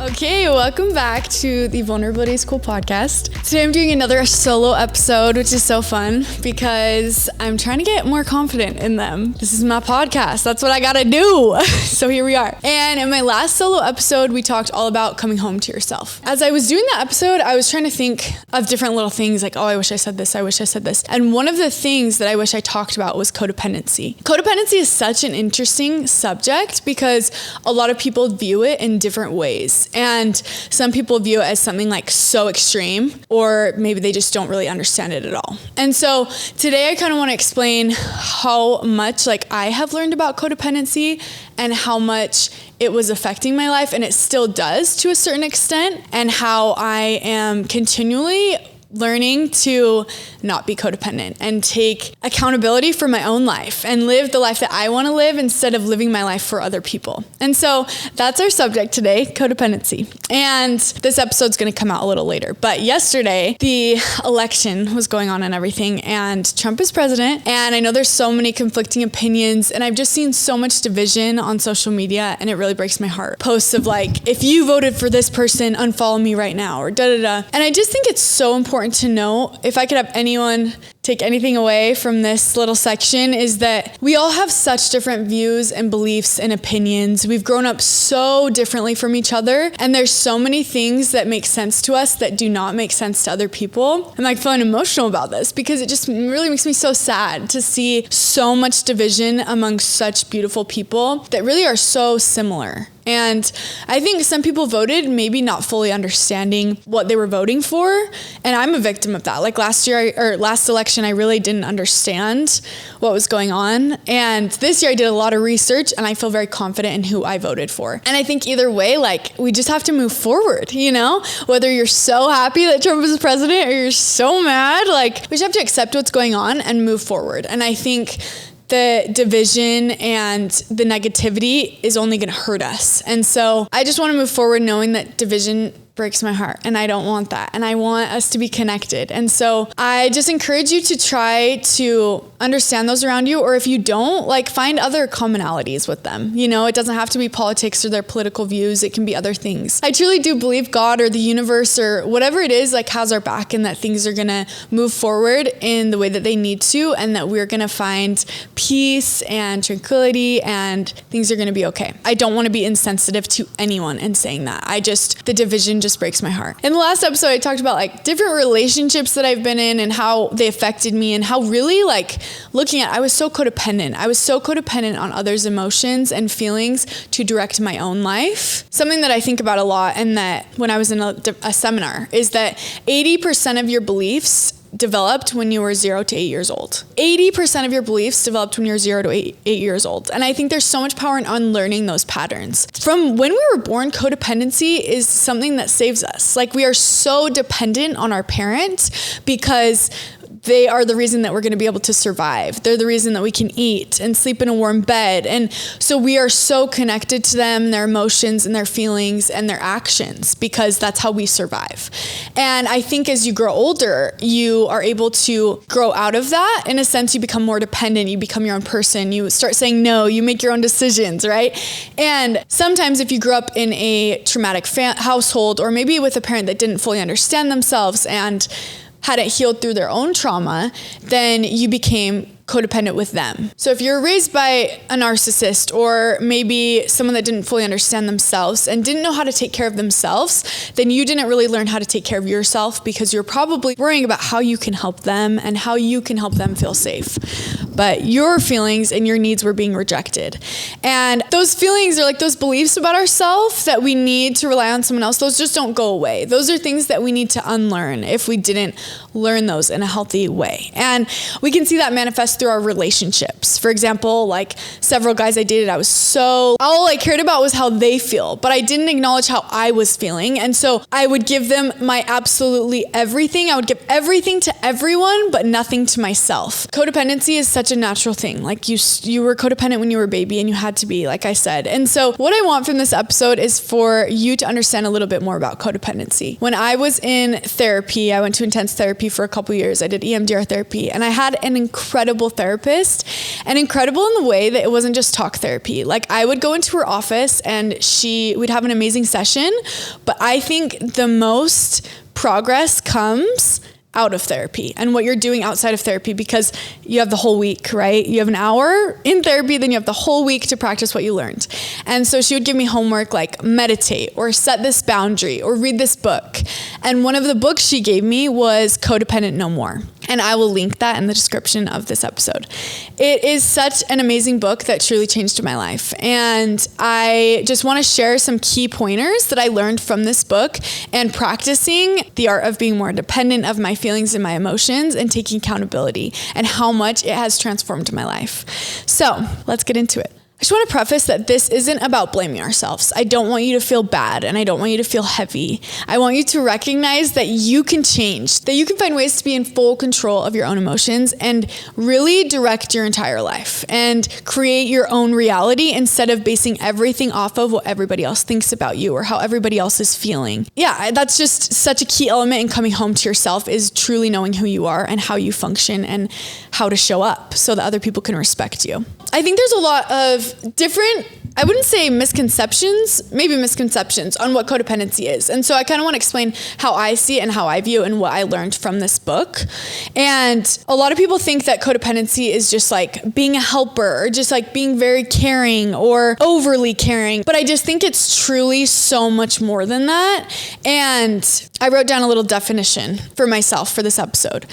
Okay, welcome back to the Vulnerability School podcast. Today I'm doing another solo episode, which is so fun because I'm trying to get more confident in them. This is my podcast. That's what I gotta do. So here we are. And in my last solo episode, we talked all about coming home to yourself. As I was doing that episode, I was trying to think of different little things like, oh, I wish I said this. I wish I said this. And one of the things that I wish I talked about was codependency. Codependency is such an interesting subject because a lot of people view it in different ways. And some people view it as something like so extreme, or maybe they just don't really understand it at all. And so today I kind of want to explain how much I have learned about codependency and how much it was affecting my life, and it still does to a certain extent, and how I am continually learning to not be codependent and take accountability for my own life and live the life that I want to live instead of living my life for other people. And so that's our subject today, codependency. And this episode's going to come out a little later. But yesterday, the election was going on and everything, and Trump is president. And I know there's so many conflicting opinions, and I've just seen so much division on social media, and it really breaks my heart. Posts of if you voted for this person, unfollow me right now, or da-da-da. And I just think it's so important to know, if I could have anyone take anything away from this little section, is that we all have such different views and beliefs and opinions. We've grown up so differently from each other, and there's so many things that make sense to us that do not make sense to other people. I'm feeling emotional about this because it just really makes me so sad to see so much division among such beautiful people that really are so similar. And I think some people voted maybe not fully understanding what they were voting for. And I'm a victim of that. Last election, I really didn't understand what was going on. And this year I did a lot of research, and I feel very confident in who I voted for. And I think either way, we just have to move forward, whether you're so happy that Trump is president or you're so mad, we just have to accept what's going on and move forward. And I think the division and the negativity is only going to hurt us. And so I just want to move forward knowing that division breaks my heart, and I don't want that. And I want us to be connected. And so I just encourage you to try to understand those around you, or if you don't, find other commonalities with them. It doesn't have to be politics or their political views. It can be other things. I truly do believe God or the universe or whatever it is, has our back, and that things are going to move forward in the way that they need to, and that we're going to find peace and tranquility, and things are going to be okay. I don't want to be insensitive to anyone in saying that. The division just breaks my heart. In the last episode, I talked about different relationships that I've been in and how they affected me, and how really I was so codependent. I was so codependent on others' emotions and feelings to direct my own life. Something that I think about a lot, and that when I was in a seminar, is that 80% of your beliefs developed when you were 0 to 8 years old. 80% of your beliefs developed when you're 0 to 8 years old. And I think there's so much power in unlearning those patterns. From when we were born, codependency is something that saves us. We are so dependent on our parents because they are the reason that we're going to be able to survive. They're the reason that we can eat and sleep in a warm bed. And so we are so connected to them, their emotions and their feelings and their actions, because that's how we survive. And I think as you grow older, you are able to grow out of that. In a sense, you become more dependent. You become your own person. You start saying no. You make your own decisions, right? And sometimes if you grew up in a traumatic household, or maybe with a parent that didn't fully understand themselves and hadn't healed through their own trauma, then you became codependent with them. So if you're raised by a narcissist, or maybe someone that didn't fully understand themselves and didn't know how to take care of themselves, then you didn't really learn how to take care of yourself, because you're probably worrying about how you can help them and how you can help them feel safe. But your feelings and your needs were being rejected. And those feelings are those beliefs about ourselves that we need to rely on someone else. Those just don't go away. Those are things that we need to unlearn if we didn't learn those in a healthy way. And we can see that manifest through our relationships. For example, several guys I dated, all I cared about was how they feel, but I didn't acknowledge how I was feeling. And so I would give them my absolutely everything. I would give everything to everyone, but nothing to myself. Codependency is such such a natural thing. Like you were codependent when you were a baby and you had to be, like I said. And so what I want from this episode is for you to understand a little bit more about codependency. When I was in therapy, I went to intense therapy for a couple years. I did EMDR therapy, and I had an incredible therapist, and incredible in the way that it wasn't just talk therapy. Like I would go into her office and we'd have an amazing session, but I think the most progress comes out of therapy and what you're doing outside of therapy, because you have the whole week, right? You have an hour in therapy, then you have the whole week to practice what you learned. And so she would give me homework like meditate or set this boundary or read this book. And one of the books she gave me was Codependent No More. And I will link that in the description of this episode. It is such an amazing book that truly changed my life. And I just want to share some key pointers that I learned from this book and practicing the art of being more independent of my feelings and my emotions and taking accountability, and how much it has transformed my life. So let's get into it. I just want to preface that this isn't about blaming ourselves. I don't want you to feel bad, and I don't want you to feel heavy. I want you to recognize that you can change, that you can find ways to be in full control of your own emotions and really direct your entire life and create your own reality instead of basing everything off of what everybody else thinks about you or how everybody else is feeling. Yeah, that's just such a key element in coming home to yourself, is truly knowing who you are and how you function and how to show up so that other people can respect you. I think there's a lot of different, I wouldn't say misconceptions, maybe misconceptions on what codependency is. And so I kind of want to explain how I see it and how I view it and what I learned from this book. And a lot of people think that codependency is just like being a helper or just like being very caring or overly caring. But I just think it's truly so much more than that. And I wrote down a little definition for myself for this episode.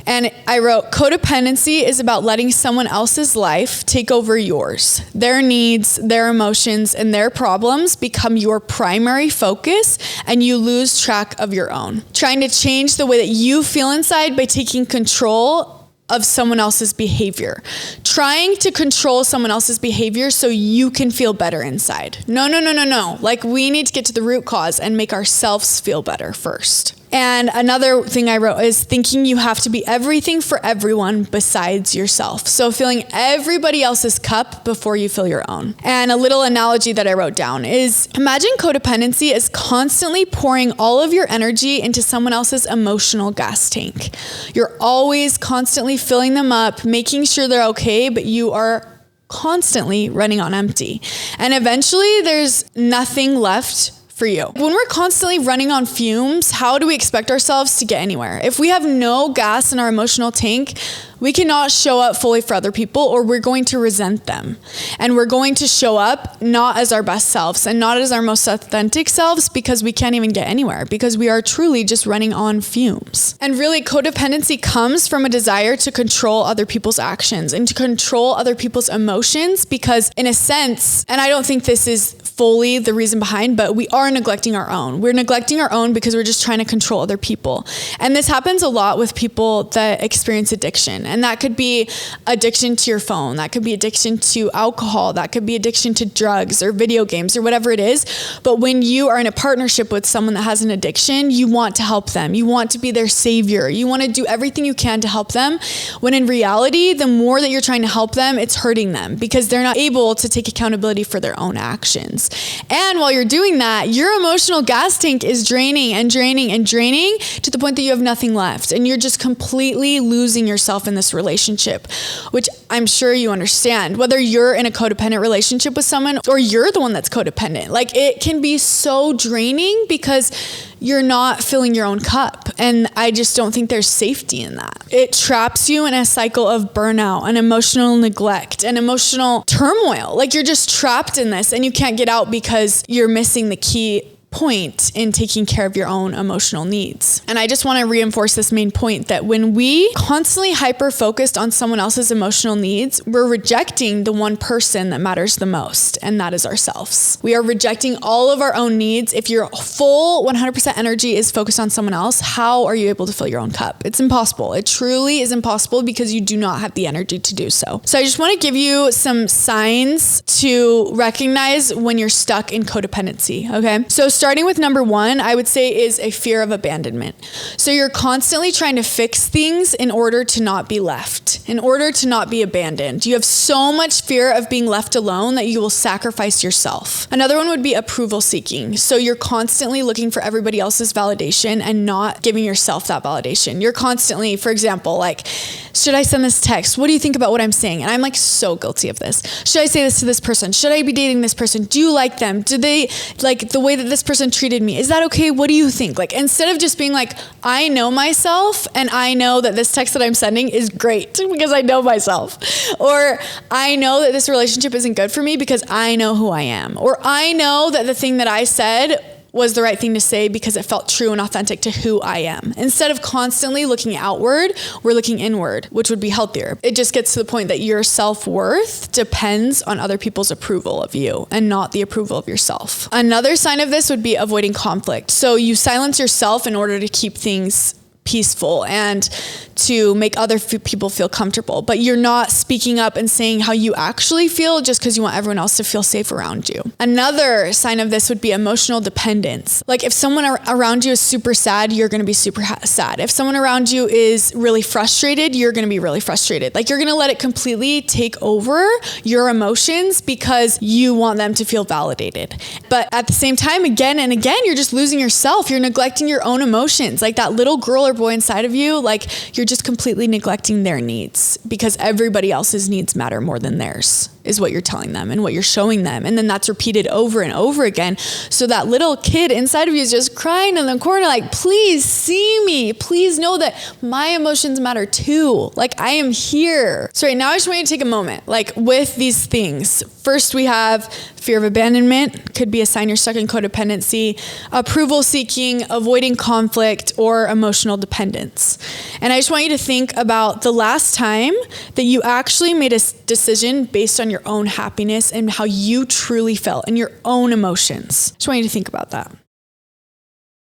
And I wrote, codependency is about letting someone else's life take over yours. Their needs, their emotions, and their problems become your primary focus, and you lose track of your own. Trying to change the way that you feel inside by taking control of someone else's behavior. Trying to control someone else's behavior so you can feel better inside. No. Like, we need to get to the root cause and make ourselves feel better first. And another thing I wrote is thinking you have to be everything for everyone besides yourself. So filling everybody else's cup before you fill your own. And a little analogy that I wrote down is, imagine codependency is constantly pouring all of your energy into someone else's emotional gas tank. You're always constantly filling them up, making sure they're okay, but you are constantly running on empty. And eventually there's nothing left for you. When we're constantly running on fumes, how do we expect ourselves to get anywhere? If we have no gas in our emotional tank, we cannot show up fully for other people, or we're going to resent them. And we're going to show up not as our best selves and not as our most authentic selves, because we can't even get anywhere, because we are truly just running on fumes. And really, codependency comes from a desire to control other people's actions and to control other people's emotions, because in a sense, and I don't think this is fully the reason behind, but we are neglecting our own. We're neglecting our own because we're just trying to control other people. And this happens a lot with people that experience addiction. And that could be addiction to your phone. That could be addiction to alcohol. That could be addiction to drugs or video games or whatever it is. But when you are in a partnership with someone that has an addiction, you want to help them. You want to be their savior. You want to do everything you can to help them. When in reality, the more that you're trying to help them, it's hurting them, because they're not able to take accountability for their own actions. And while you're doing that, your emotional gas tank is draining and draining and draining to the point that you have nothing left. And you're just completely losing yourself in this relationship, which I'm sure you understand. Whether you're in a codependent relationship with someone or you're the one that's codependent, like, it can be so draining because you're not filling your own cup. And I just don't think there's safety in that. It traps you in a cycle of burnout and emotional neglect and emotional turmoil. Like, you're just trapped in this and you can't get out because you're missing the key point in taking care of your own emotional needs. And I just want to reinforce this main point, that when we constantly hyper-focused on someone else's emotional needs, we're rejecting the one person that matters the most, and that is ourselves. We are rejecting all of our own needs. If your full 100% energy is focused on someone else, how are you able to fill your own cup? It's impossible. It truly is impossible, because you do not have the energy to do so. So I just want to give you some signs to recognize when you're stuck in codependency, okay? So starting with number one, I would say is a fear of abandonment. So you're constantly trying to fix things in order to not be left, in order to not be abandoned. You have so much fear of being left alone that you will sacrifice yourself. Another one would be approval seeking. So you're constantly looking for everybody else's validation and not giving yourself that validation. You're constantly, for example, like, should I send this text? What do you think about what I'm saying? And I'm like so guilty of this. Should I say this to this person? Should I be dating this person? Do you like them? Do they like the way that this person treated me? Is that okay? What do you think? Like, instead of just being like, I know myself and I know that this text that I'm sending is great because I know myself. Or I know that this relationship isn't good for me because I know who I am. Or I know that the thing that I said was the right thing to say because it felt true and authentic to who I am. Instead of constantly looking outward, we're looking inward, which would be healthier. It just gets to the point that your self-worth depends on other people's approval of you and not the approval of yourself. Another sign of this would be avoiding conflict. So you silence yourself in order to keep things peaceful and to make other people feel comfortable, but you're not speaking up and saying how you actually feel just because you want everyone else to feel safe around you. Another sign of this would be emotional dependence. Like if someone around you is super sad, you're going to be super sad. If someone around you is really frustrated, you're going to be really frustrated. Like you're going to let it completely take over your emotions because you want them to feel validated. But at the same time, again and again, you're just losing yourself. You're neglecting your own emotions. Like that little girl or boy inside of you, like you're just completely neglecting their needs because everybody else's needs matter more than theirs, is what you're telling them and what you're showing them. And then that's repeated over and over again. So that little kid inside of you is just crying in the corner, like, please see me. Please know that my emotions matter too. Like I am here. So right now I just want you to take a moment, like with these things. First, we have fear of abandonment, could be a sign you're stuck in codependency, approval seeking, avoiding conflict, or emotional dependence. And I just want you to think about the last time that you actually made a decision based on your own happiness and how you truly felt and your own emotions. Just want you to think about that.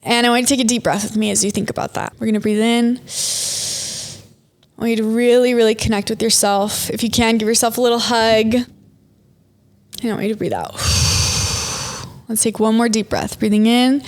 And I want you to take a deep breath with me as you think about that. We're going to breathe in. I want you to really, really connect with yourself. If you can, give yourself a little hug. And I want you to breathe out. Let's take one more deep breath. Breathing in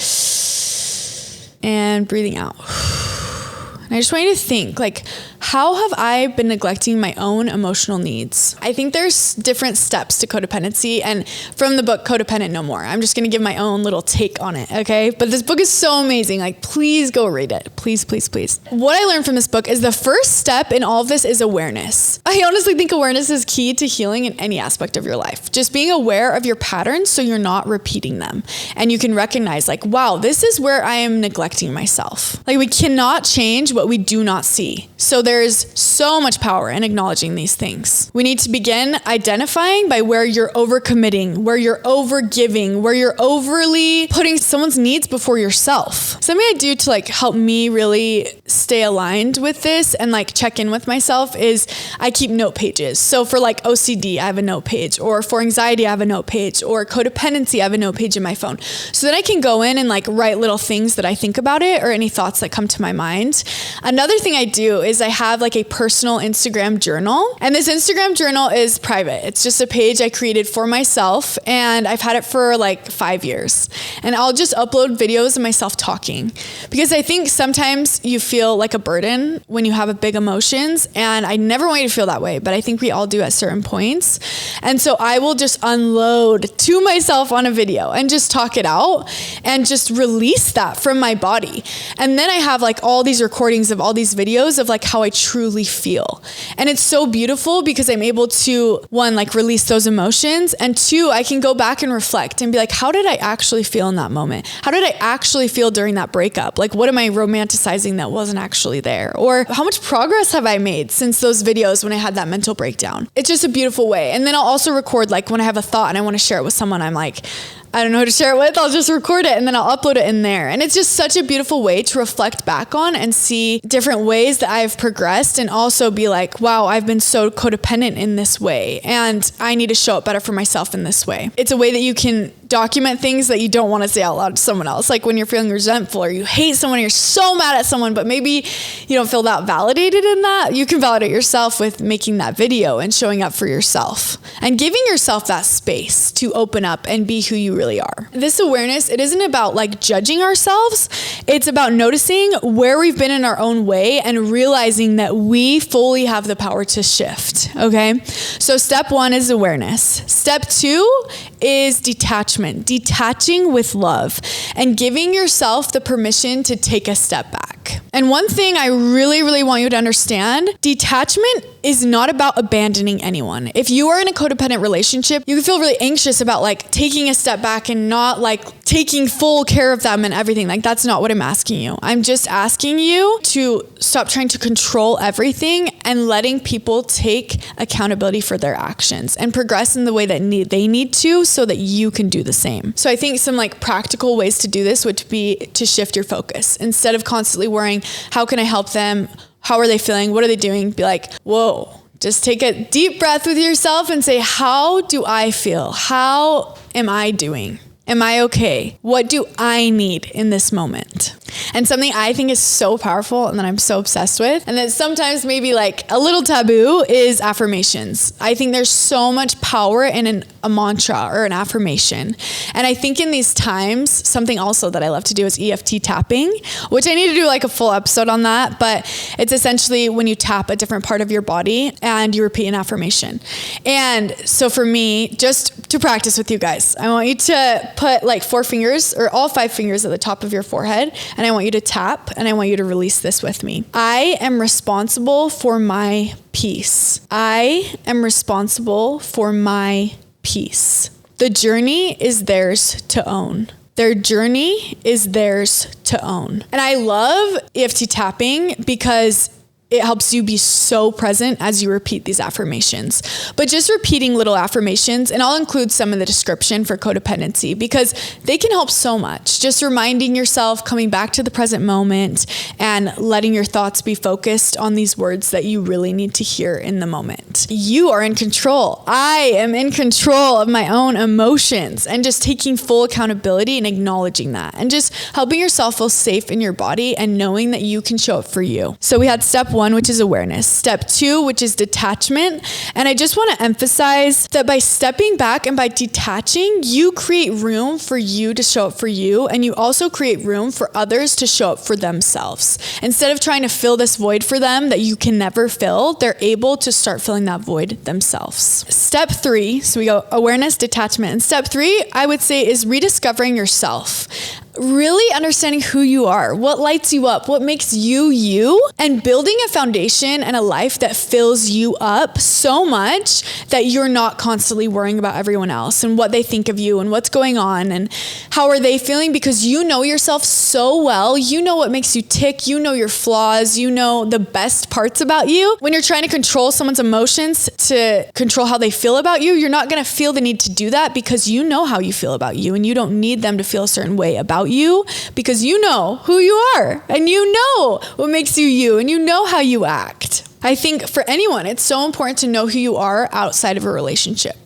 and breathing out. And I just want you to think, like, how have I been neglecting my own emotional needs? I think there's different steps to codependency, and from the book Codependent No More, I'm just going to give my own little take on it, okay? But this book is so amazing. Like, please go read it. Please, please, please. What I learned from this book is the first step in all of this is awareness. I honestly think awareness is key to healing in any aspect of your life. Just being aware of your patterns so you're not repeating them. And you can recognize, like, wow, this is where I am neglecting myself. Like, we cannot change what we do not see. So there's so much power in acknowledging these things. We need to begin identifying by where you're overcommitting, where you're overgiving, where you're overly putting someone's needs before yourself. Something I do to like help me really stay aligned with this and like check in with myself is I keep note pages. So for like OCD, I have a note page, or for anxiety, I have a note page, or codependency, I have a note page in my phone. So then I can go in and like write little things that I think about it or any thoughts that come to my mind. Another thing I do is I have like a personal Instagram journal, and this Instagram journal is private. It's just a page I created for myself, and I've had it for like 5 years, and I'll just upload videos of myself talking, because I think sometimes you feel like a burden when you have big emotions, and I never want you to feel that way, but I think we all do at certain points. And so I will just unload to myself on a video and just talk it out and just release that from my body. And then I have like all these recordings of all these videos of like how I truly feel. And it's so beautiful because I'm able to, one, like release those emotions, and two, I can go back and reflect and be like, how did I actually feel in that moment? How did I actually feel during that breakup? Like, what am I romanticizing that wasn't actually there? Or how much progress have I made since those videos when I had that mental breakdown? It's just a beautiful way. And then I'll also record, like when I have a thought and I want to share it with someone, I'm like, I don't know who to share it with, I'll just record it and then I'll upload it in there. And it's just such a beautiful way to reflect back on and see different ways that I've progressed, and also be like, wow, I've been so codependent in this way and I need to show up better for myself in this way. It's a way that you can document things that you don't want to say out loud to someone else. Like when you're feeling resentful or you hate someone, or you're so mad at someone, but maybe you don't feel that validated in that. You can validate yourself with making that video and showing up for yourself and giving yourself that space to open up and be who you really are. This awareness, it isn't about like judging ourselves. It's about noticing where we've been in our own way and realizing that we fully have the power to shift. Okay. So step 1 is awareness. Step 2 is detachment, detaching with love and giving yourself the permission to take a step back. And one thing I really, really want you to understand, detachment is not about abandoning anyone. If you are in a codependent relationship, you can feel really anxious about like taking a step back and not like taking full care of them and everything. Like that's not what I'm asking you. I'm just asking you to stop trying to control everything and letting people take accountability for their actions and progress in the way that they need to so that you can do the same. So I think some like practical ways to do this would be to shift your focus. Instead of constantly worrying, how can I help them? How are they feeling? What are they doing? Be like, whoa, just take a deep breath with yourself and say, how do I feel? How am I doing? Am I okay? What do I need in this moment? And something I think is so powerful and that I'm so obsessed with, and that sometimes maybe like a little taboo, is affirmations. I think there's so much power in a mantra or an affirmation. And I think in these times, something also that I love to do is EFT tapping, which I need to do like a full episode on that. But it's essentially when you tap a different part of your body and you repeat an affirmation. And so for me, just to practice with you guys, I want you to put like 4 fingers or all 5 fingers at the top of your forehead. And I want you to tap and I want you to release this with me. I am responsible for my peace. I am responsible for my peace. The journey is theirs to own. Their journey is theirs to own. And I love EFT tapping because it helps you be so present as you repeat these affirmations. But just repeating little affirmations, and I'll include some in the description for codependency because they can help so much. Just reminding yourself, coming back to the present moment and letting your thoughts be focused on these words that you really need to hear in the moment. You are in control. I am in control of my own emotions, and just taking full accountability and acknowledging that and just helping yourself feel safe in your body and knowing that you can show up for you. So we had step 1, which is awareness. Step 2, which is detachment. And I just want to emphasize that by stepping back and by detaching, you create room for you to show up for you. And you also create room for others to show up for themselves. Instead of trying to fill this void for them that you can never fill, they're able to start filling that void themselves. Step 3, so we go awareness, detachment. And step 3, I would say, is rediscovering yourself. Really understanding who you are, what lights you up, what makes you you, and building a foundation and a life that fills you up so much that you're not constantly worrying about everyone else and what they think of you and what's going on and how are they feeling, because you know yourself so well. You know what makes you tick. You know your flaws. You know the best parts about you. When you're trying to control someone's emotions to control how they feel about you, you're not going to feel the need to do that because you know how you feel about you and you don't need them to feel a certain way about you because you know who you are and you know what makes you you and you know how you act. I think for anyone, it's so important to know who you are outside of a relationship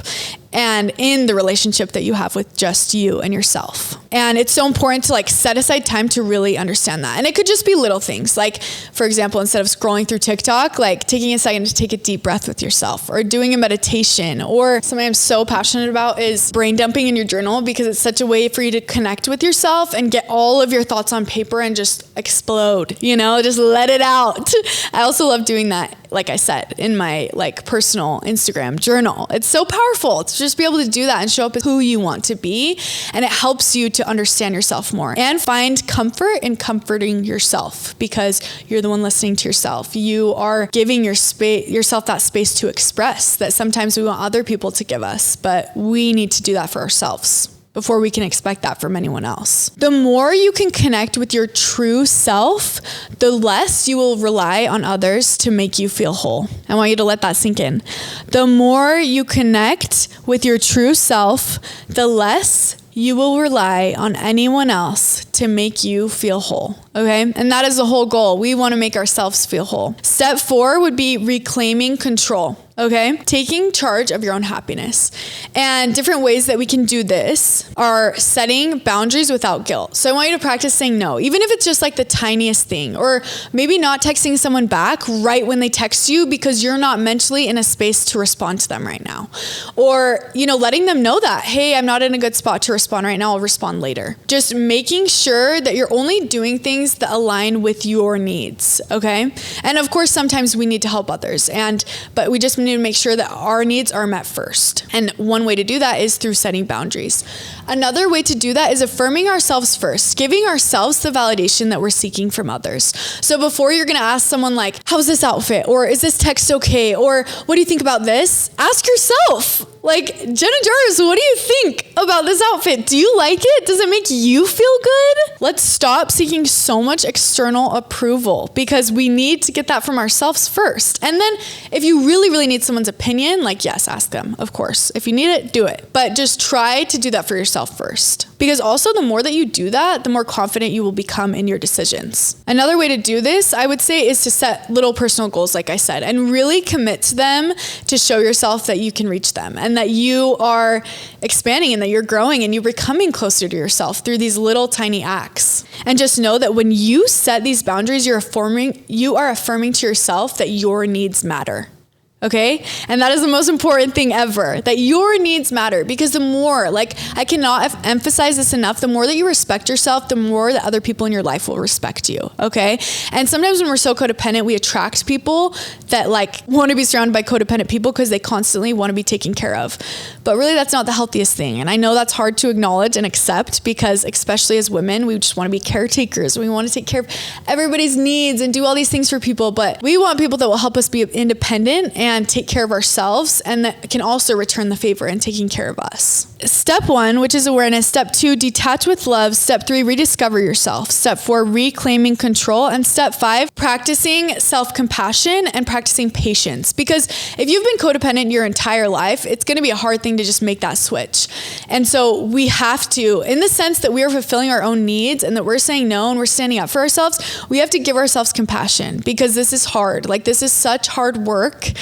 and in the relationship that you have with just you and yourself. And it's so important to like set aside time to really understand that. And it could just be little things. Like, for example, instead of scrolling through TikTok, like taking a second to take a deep breath with yourself or doing a meditation, or something I'm so passionate about is brain dumping in your journal because it's such a way for you to connect with yourself and get all of your thoughts on paper and just explode, just let it out. I also love doing that, like I said, in my like personal Instagram journal. It's so powerful to just be able to do that and show up as who you want to be. And it helps you to understand yourself more and find comfort in comforting yourself because you're the one listening to yourself. You are giving yourself that space to express that sometimes we want other people to give us, but we need to do that for ourselves before we can expect that from anyone else. The more you can connect with your true self, the less you will rely on others to make you feel whole. I want you to let that sink in. The more you connect with your true self, the less you will rely on anyone else to make you feel whole. Okay. And that is the whole goal. We want to make ourselves feel whole. Step 4 would be reclaiming control. Okay. Taking charge of your own happiness. And different ways that we can do this are setting boundaries without guilt. So I want you to practice saying no, even if it's just like the tiniest thing, or maybe not texting someone back right when they text you because you're not mentally in a space to respond to them right now. Or, letting them know that, hey, I'm not in a good spot to respond right now. I'll respond later. Just making sure that you're only doing things that align with your needs. Okay. And of course, sometimes we need to help others, but we just need to make sure that our needs are met first. And one way to do that is through setting boundaries. Another way to do that is affirming ourselves first, giving ourselves the validation that we're seeking from others. So before you're going to ask someone like, how's this outfit? Or is this text okay? Or what do you think about this? Ask yourself. Like, Jenna Jarvis, what do you think about this outfit? Do you like it? Does it make you feel good? Let's stop seeking so much external approval, because we need to get that from ourselves first. And then if you really, really need someone's opinion, yes, ask them, of course. If you need it, do it. But just try to do that for yourself first. Because also the more that you do that, the more confident you will become in your decisions. Another way to do this, I would say, is to set little personal goals, like I said, and really commit to them to show yourself that you can reach them and that you are expanding and that you're growing and you're becoming closer to yourself through these little tiny acts. And just know that when you set these boundaries, you are affirming to yourself that your needs matter. Okay. And that is the most important thing ever, that your needs matter, because the more, I cannot emphasize this enough, the more that you respect yourself, the more that other people in your life will respect you. Okay. And sometimes when we're so codependent, we attract people that want to be surrounded by codependent people because they constantly want to be taken care of. But really that's not the healthiest thing. And I know that's hard to acknowledge and accept, because especially as women, we just want to be caretakers. We want to take care of everybody's needs and do all these things for people, but we want people that will help us be independent and take care of ourselves, and that can also return the favor in taking care of us. Step 1, which is awareness. Step 2, detach with love. Step 3, rediscover yourself. Step 4, reclaiming control. And step 5, practicing self-compassion and practicing patience. Because if you've been codependent your entire life, it's going to be a hard thing to just make that switch. And so we have to, in the sense that we are fulfilling our own needs and that we're saying no and we're standing up for ourselves, we have to give ourselves compassion, because this is hard. This is such hard work.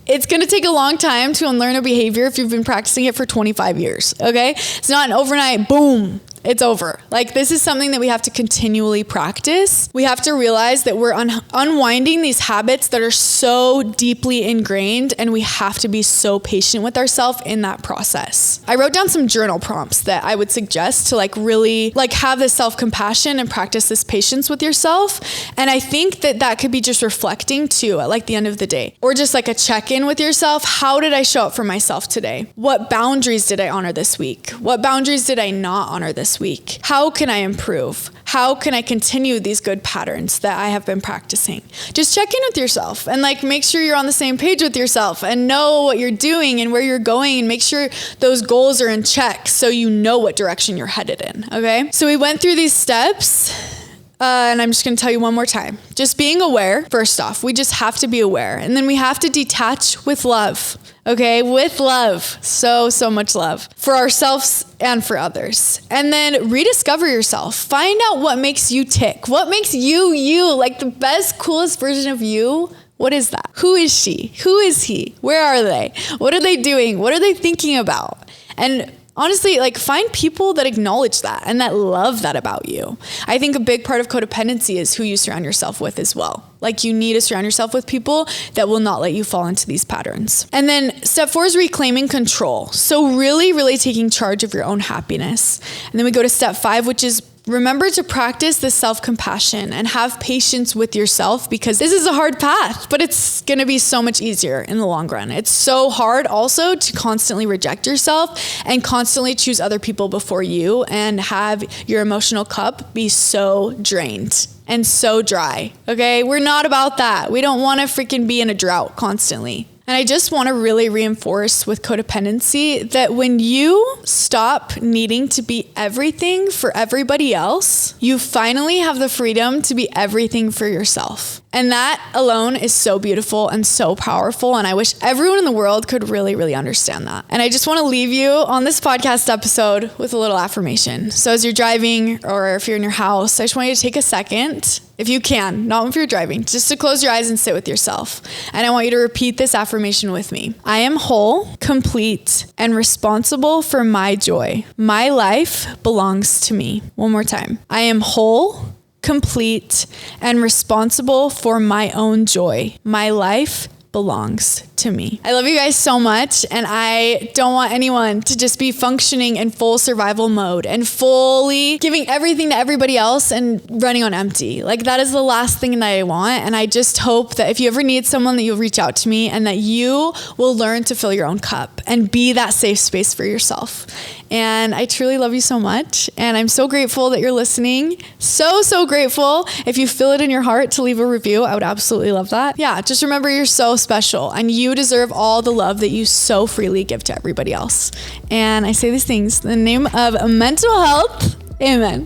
It's going to take a long time to unlearn a behavior if you've been practicing it for 25 years, okay? It's not an overnight, boom, it's over. This is something that we have to continually practice. We have to realize that we're unwinding these habits that are so deeply ingrained, and we have to be so patient with ourselves in that process. I wrote down some journal prompts that I would suggest to really have this self-compassion and practice this patience with yourself. And I think that could be just reflecting too at the end of the day, or just a check-in with yourself. How did I show up for myself today? What boundaries did I honor this week? What boundaries did I not honor this week? How can I improve? How can I continue these good patterns that I have been practicing? Just check in with yourself and make sure you're on the same page with yourself and know what you're doing and where you're going, and make sure those goals are in check so you know what direction you're headed in. Okay. So we went through these steps. And I'm just going to tell you one more time. Just being aware. First off, we just have to be aware. And then we have to detach with love. Okay, with love. So much love for ourselves and for others. And then rediscover yourself. Find out what makes you tick. What makes you, the best, coolest version of you. What is that? Who is she? Who is he? Where are they? What are they doing? What are they thinking about? And honestly, find people that acknowledge that and that love that about you. I think a big part of codependency is who you surround yourself with as well. You need to surround yourself with people that will not let you fall into these patterns. And then step 4 is reclaiming control. So really, really taking charge of your own happiness. And then we go to step 5, which is remember to practice the self-compassion and have patience with yourself, because this is a hard path, but it's going to be so much easier in the long run. It's so hard also to constantly reject yourself and constantly choose other people before you and have your emotional cup be so drained and so dry. Okay. We're not about that. We don't want to freaking be in a drought constantly. And I just want to really reinforce with codependency that when you stop needing to be everything for everybody else, you finally have the freedom to be everything for yourself. And that alone is so beautiful and so powerful. And I wish everyone in the world could really, really understand that. And I just want to leave you on this podcast episode with a little affirmation. So as you're driving or if you're in your house, I just want you to take a second, if you can, not if you're driving, just to close your eyes and sit with yourself. And I want you to repeat this affirmation with me. I am whole, complete, and responsible for my joy. My life belongs to me. One more time. I am whole, complete, and responsible for my own joy. My life belongs to me. I love you guys so much, and I don't want anyone to just be functioning in full survival mode and fully giving everything to everybody else and running on empty. Like, that is the last thing that I want. And I just hope that if you ever need someone, that you'll reach out to me and that you will learn to fill your own cup and be that safe space for yourself. And I truly love you so much. And I'm so grateful that you're listening. So grateful. If you feel it in your heart to leave a review, I would absolutely love that. Yeah, just remember you're so special and you deserve all the love that you so freely give to everybody else. And I say these things in the name of mental health. Amen.